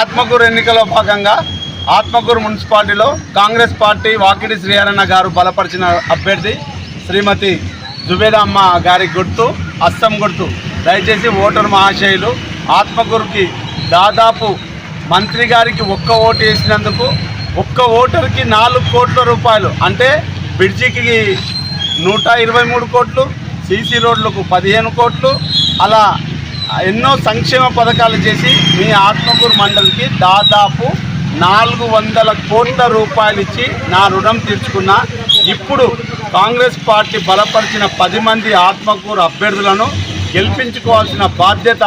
ఆత్మకూరు ఎన్నికల్లో భాగంగా ఆత్మకూరు మున్సిపాలిటీలో కాంగ్రెస్ పార్టీ వాకిడి శ్రీహరణ గారు బలపరిచిన అభ్యర్థి శ్రీమతి జుబేదమ్మ గారి గుర్తు అస్సం గుర్తు. దయచేసి ఓటరు మహాశయులు ఆత్మకూరుకి దాదాపు మంత్రి గారికి ఒక్క ఓటు వేసినందుకు ఒక్క ఓటర్కి 4 కోట్ల రూపాయలు, అంటే బ్రిడ్జికి 123 కోట్లు, సీసీ రోడ్లకు 15 కోట్లు, అలా ఎన్నో సంక్షేమ పథకాలు చేసి మీ ఆత్మకూరు మండలికి దాదాపు 400 కోట్ల రూపాయలు ఇచ్చి నా రుణం తీర్చుకున్నా. ఇప్పుడు కాంగ్రెస్ పార్టీ బలపరిచిన 10 మంది ఆత్మకూరు అభ్యర్థులను గెలిపించుకోవాల్సిన బాధ్యత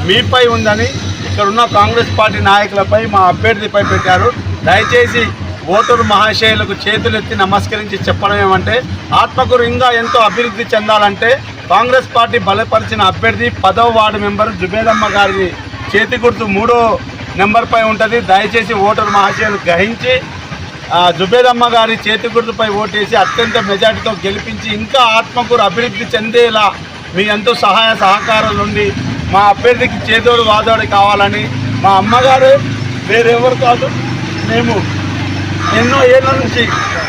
మీపై ఉందని ఇక్కడున్న కాంగ్రెస్ పార్టీ నాయకులపై, మా అభ్యర్థిపై పెట్టారు. దయచేసి ఓటరు మహాశయులకు చేతులెత్తి నమస్కరించి చెప్పడం ఏమంటే, ఆత్మకూరు ఇంకా ఎంతో అభివృద్ధి చెందాలంటే కాంగ్రెస్ పార్టీ బలపరిచిన అభ్యర్థి 10వ వార్డు మెంబరు జుబేదమ్మ గారి చేతి గుర్తు 3వ నెంబర్పై ఉంటుంది. దయచేసి ఓటరు మహాశయులు గ్రహించి జుబేదమ్మ గారి చేతి గుర్తుపై ఓటేసి అత్యంత మెజార్టీతో గెలిపించి ఇంకా ఆత్మకూరు అభివృద్ధి చెందేలా మీ ఎంతో సహాయ సహకారాల నుండి మా అభ్యర్థికి చేదోడు వాదోడు కావాలని, మా అమ్మగారు వేరెవరు కాదు, మేము ఎన్నో ఏళ్ళ నుంచి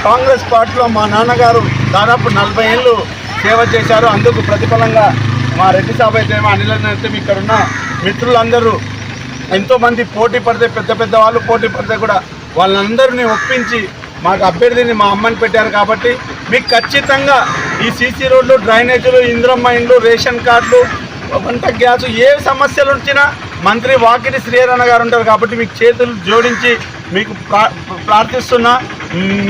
కాంగ్రెస్ పార్టీలో మా నాన్నగారు దాదాపు 40 ఏళ్ళు సేవ చేశారు. అందుకు ప్రతిఫలంగా మా రెడ్డి సాబ్ అయితే, మా అనిల్ అయితే, ఇక్కడున్న మిత్రులందరూ ఎంతోమంది పోటీ పడితే, పెద్ద పెద్ద వాళ్ళు పోటీ పడితే కూడా వాళ్ళందరినీ ఒప్పించి మాకు అభ్యర్థిని మా అమ్మని పెట్టారు. కాబట్టి మీకు ఖచ్చితంగా ఈ సీసీ రోడ్లు, డ్రైనేజీలు, ఇంద్రమ్మ ఇండ్లు, రేషన్ కార్డులు, వంట గ్యాసు, ఏ సమస్యలు వచ్చినా మంత్రి వాకిటి శ్రీహరణ గారు ఉంటారు. కాబట్టి మీకు చేతులు జోడించి మీకు ప్రార్థిస్తున్నా.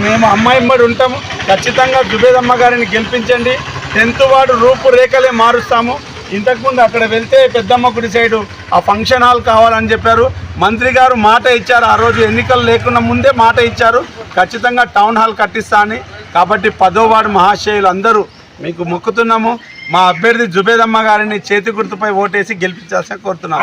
మేము అమ్మాయిమ్మడి ఉంటాము. ఖచ్చితంగా జుబేదమ్మ గారిని గెలిపించండి. 10th వార్డు రూపురేఖలే మారుస్తాము. ఇంతకుముందు అక్కడ వెళ్తే పెద్దమ్మ గుడి సైడు ఆ ఫంక్షన్ హాల్ కావాలని చెప్పారు. మంత్రి గారు మాట ఇచ్చారు, ఆ రోజు ఎన్నికలు లేకుండా ముందే మాట ఇచ్చారు, ఖచ్చితంగా టౌన్ హాల్ కట్టిస్తా అని. కాబట్టి 10వ వార్డు మహాశయులు అందరూ మీకు మొక్కుతున్నాము. మా అభ్యర్థి జుబేదమ్మ గారిని చేతి గుర్తుపై ఓటేసి గెలిపించాల్సిన కోరుతున్నాం.